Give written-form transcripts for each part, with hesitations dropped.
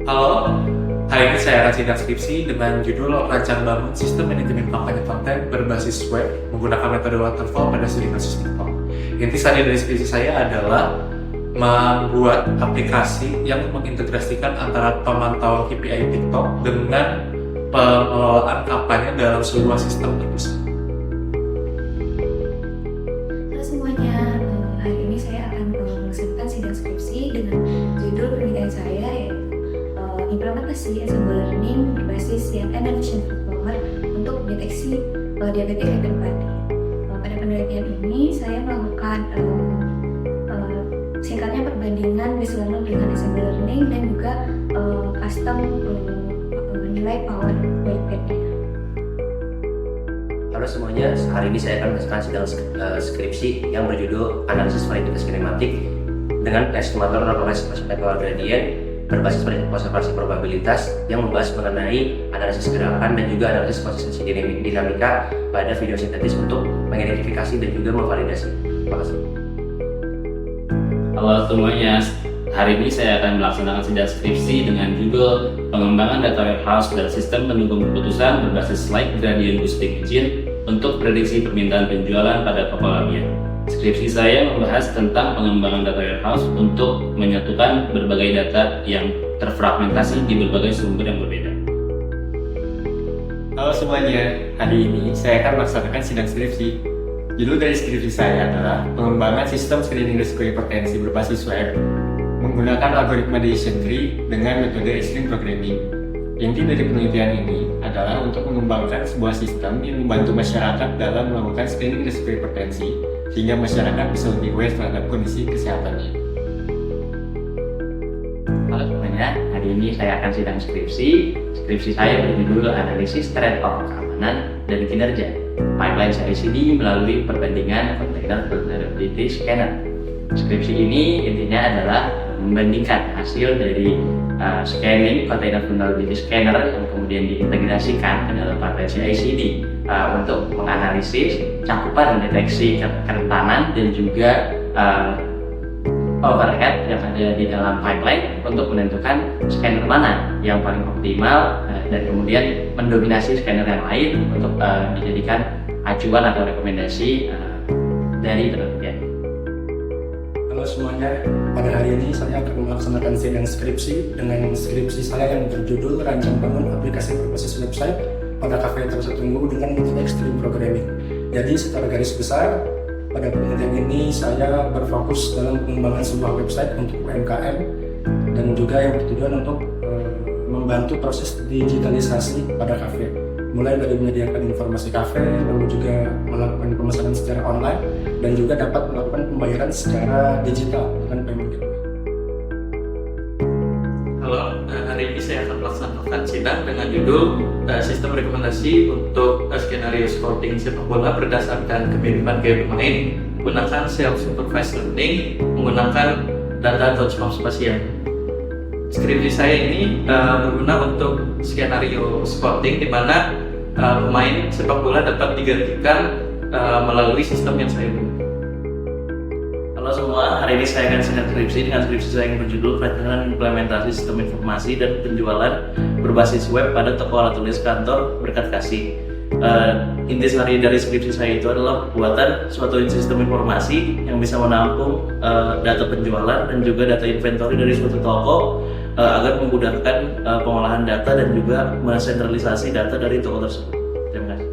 Halo, hari ini saya akan sidang skripsi dengan judul Rancang Bangun Sistem Manajemen Kampanye Konten Berbasis Web menggunakan metode waterfall pada studi kasus TikTok. Intisari dari skripsi saya adalah membuat aplikasi yang mengintegrasikan antara pemantauan KPI TikTok dengan pengelolaan kampanye dalam sebuah sistem terpusat. Halo semuanya, hari ini saya akan melaksanakan sidang skripsi dengan judul penelitian saya yaitu implementasi ensemble learning berbasis CNN dan Vision Performer untuk deteksi diabetes hypertensi. Pada penelitian ini saya melakukan singkatnya perbandingan based learning dengan ensemble learning dan juga custom nilai power weighted-nya. Halo semuanya, hari ini saya akan melaksanakan sidang skripsi yang berjudul Analisis Validitas Kinematik dengan estimator normalisasi power gradient berbasis observasi probabilitas yang membahas mengenai analisis gerakan dan juga analisis konsistensi dinamika pada video sintetis untuk mengidentifikasi dan juga memvalidasi. Terima kasih. Halo semuanya, hari ini saya akan melaksanakan sidang skripsi dengan judul Pengembangan Data Warehouse dan Sistem Pendukung Keputusan berbasis Slide Gradient Boosting Engine untuk prediksi permintaan penjualan pada toko alamiah. Skripsi saya membahas tentang pengembangan data warehouse untuk menyatukan berbagai data yang terfragmentasi di berbagai sumber yang berbeda. Halo semuanya, hari ini saya akan melaksanakan sidang skripsi. Judul dari skripsi saya adalah Pengembangan Sistem Screening Risiko Hipertensi Berbasis Web menggunakan algoritma decision tree dengan metode extreme programming. Inti dari penelitian ini adalah untuk mengembangkan sebuah sistem yang membantu masyarakat dalam melakukan screening risiko hipertensi sehingga masyarakat bisa lebih aware terhadap kondisi kesehatannya. Halo semuanya, hari ini saya akan sidang skripsi. Skripsi saya berjudul Analisis Trade-off Keamanan dan Kinerja Pipeline CI/CD melalui perbandingan Container Vulnerability Scanner. Skripsi ini intinya adalah membandingkan hasil dari scanning Container Vulnerability Scanner yang kemudian diintegrasikan ke dalam pipeline CI/CD untuk menganalisis cakupan deteksi kerentanan dan juga overhead yang ada di dalam pipeline untuk menentukan scanner mana yang paling optimal dan kemudian mendominasi scanner yang lain untuk dijadikan acuan atau rekomendasi dari penelitian. Halo semuanya, pada hari ini saya akan melaksanakan sidang skripsi dengan skripsi saya yang berjudul Rancang Bangun Aplikasi Berbasis Website pada kafe tertunggu dengan metode extreme programming. Jadi secara garis besar, pada penelitian ini saya berfokus dalam pengembangan sebuah website untuk UMKM dan juga yang bertujuan untuk membantu proses digitalisasi pada kafe, mulai dari menyediakan informasi kafe, lalu juga melakukan pemesanan secara online dan juga dapat melakukan pembayaran secara digital dengan payment gateway. Halo, hari ini saya akan melaksanakan sidang dengan judul Sistem Rekomendasi untuk Skenario Scouting Sepak Bola berdasarkan kemiripan gaya pemain menggunakan Self-Supervised Learning menggunakan data touchmap spasial. Skripsi saya ini berguna untuk skenario scouting di mana pemain sepak bola dapat digantikan melalui sistem yang saya buat. Halo semua, hari ini saya akan sidang skripsi dengan skripsi saya yang berjudul Rancangan Implementasi Sistem Informasi dan Penjualan Berbasis Web pada Toko Alat Tulis Kantor Berkat Kasih. Intisari dari skripsi saya itu adalah pembuatan suatu sistem informasi yang bisa menampung data penjualan dan juga data inventory dari suatu toko agar memudahkan pengolahan data dan juga mensentralisasi data dari toko tersebut. Terima kasih.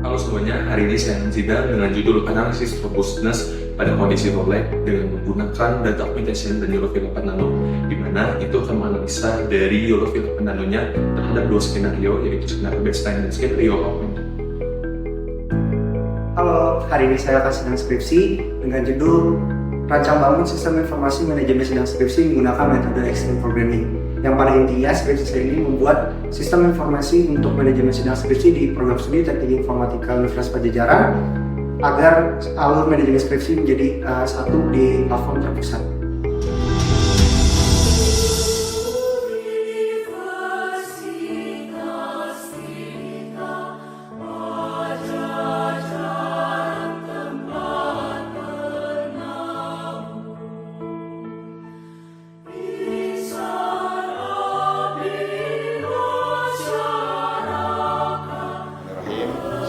Halo semuanya, hari ini saya akan sidang dengan judul Analisis Robustness pada kondisi rollback dengan menggunakan data optimization dan YOLO V8 Nano, di mana itu akan menganalisa dari YOLO V8 Nano-nya terhadap dua skenario, yaitu skenario baseline dan skenario augmented. Halo, hari ini saya akan sidang skripsi dengan judul Rancang Bangun Sistem Informasi Manajemen Sidang Skripsi menggunakan metode Extreme Programming. Yang pada intinya skripsi saya ini membuat sistem informasi untuk manajemen sidang skripsi di program studi Teknik Informatika Universitas Padjadjaran agar alur manajemen skripsi menjadi satu di platform terpusat.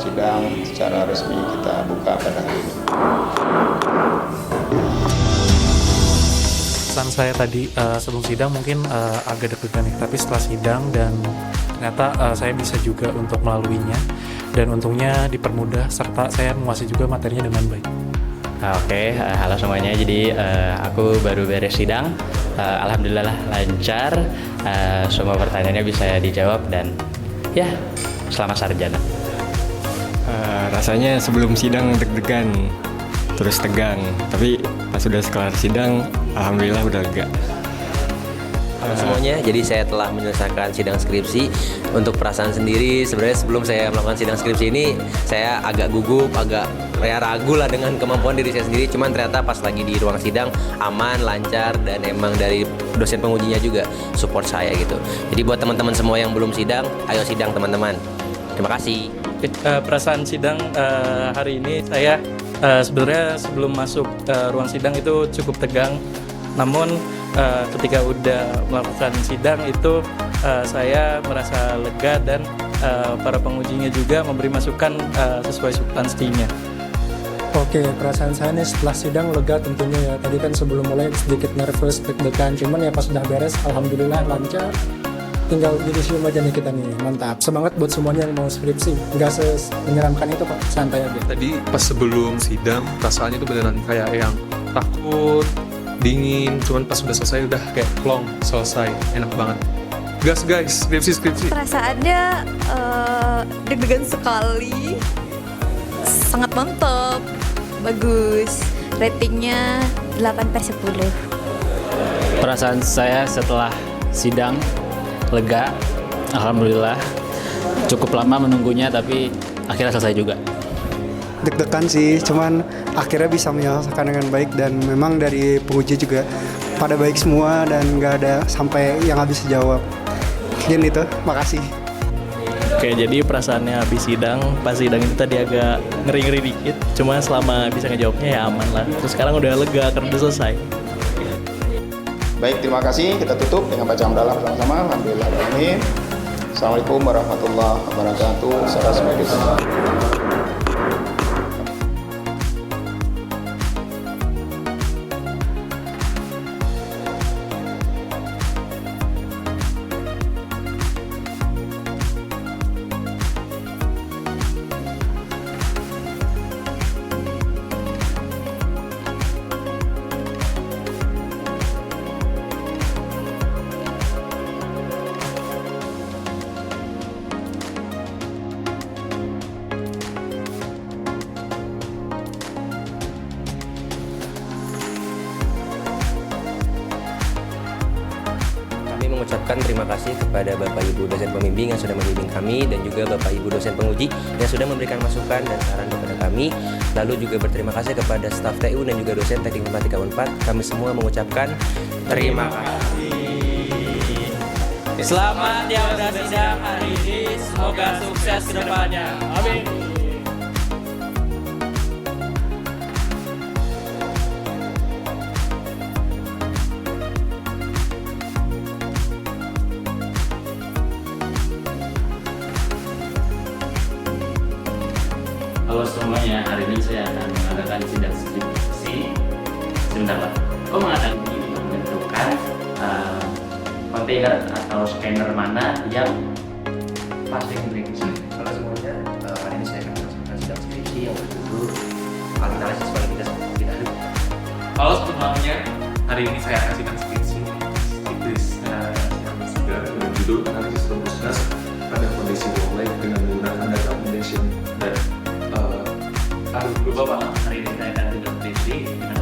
Sidang secara resmi kita buka pada hari ini. Pesan saya tadi sebelum sidang mungkin agak deg-degan nih, tapi setelah sidang dan ternyata saya bisa juga untuk melaluinya dan untungnya dipermudah serta saya menguasai juga materinya dengan baik. Oke, halo semuanya. Jadi aku baru beres sidang, alhamdulillah lancar, semua pertanyaannya bisa dijawab dan ya selamat sarjana. Rasanya sebelum sidang deg-degan, terus tegang, tapi pas sudah kelar sidang, alhamdulillah udah lega. Halo semuanya, jadi saya telah menyelesaikan sidang skripsi. Untuk perasaan sendiri, sebenarnya sebelum saya melakukan sidang skripsi ini, saya agak gugup, agak ragu lah dengan kemampuan diri saya sendiri. Cuman ternyata pas lagi di ruang sidang aman, lancar, dan emang dari dosen pengujinya juga support saya gitu. Jadi buat teman-teman semua yang belum sidang, ayo sidang teman-teman. Terima kasih. Perasaan sidang hari ini saya sebenarnya sebelum masuk ruang sidang itu cukup tegang, namun ketika udah melakukan sidang itu saya merasa lega dan para pengujinya juga memberi masukan sesuai substansinya. Oke, perasaan saya nih setelah sidang lega tentunya ya. Tadi kan sebelum mulai sedikit nervous, deg-degan, cuman ya pas udah beres, alhamdulillah lancar. Tinggal judisium aja nih kita nih, mantap. Semangat buat semuanya yang mau skripsi, nggak menyeramkan itu Pak, santai aja. Tadi pas sebelum sidang, perasaannya itu beneran kayak yang takut, dingin, cuman pas udah selesai udah kayak plong, selesai, enak banget. Gas guys, skripsi. Perasaannya deg-degan sekali, sangat mantap, bagus, ratingnya 8/10. Perasaan saya setelah sidang lega, alhamdulillah. Cukup lama menunggunya tapi akhirnya selesai juga. Deg-degan sih, cuman akhirnya bisa menyelesaikan dengan baik dan memang dari penguji juga pada baik semua dan nggak ada sampai yang habis jawab. Mungkin itu, makasih. Oke, jadi perasaannya habis sidang, pas sidang itu tadi agak ngeri-ngeri dikit, cuma selama bisa ngejawabnya ya aman lah. Terus sekarang udah lega karena udah selesai. Baik, terima kasih. Kita tutup dengan bacaan dalam sama-sama. Alhamdulillah. Assalamualaikum warahmatullahi wabarakatuh. Salam sejahtera. Mengucapkan terima kasih kepada Bapak Ibu dosen pembimbing yang sudah membimbing kami dan juga Bapak Ibu dosen penguji yang sudah memberikan masukan dan saran kepada kami. Lalu juga berterima kasih kepada staf TU dan juga dosen Teknik Informatika Unpad. Kami semua mengucapkan terima kasih. Selamat yang udah sidang hari ini, semoga sukses ke depannya. Amin. Halo semuanya, hari ini saya akan mengadakan sidang skripsi. Sebentar Pak, kok mengadakan ini? Menentukan kontainer atau scanner mana yang pasti berikut. Halo semuanya, hari ini saya akan melaksanakan sidang skripsi yang berjudul Analisis Validitas Pembimbingan. Halo semuanya, hari ini saya akan sidang skripsi dengan judul Analisis Robustness pada kondisi work life dengan menggunakan data foundation dan Hari ini saya akan sidang skripsi dengan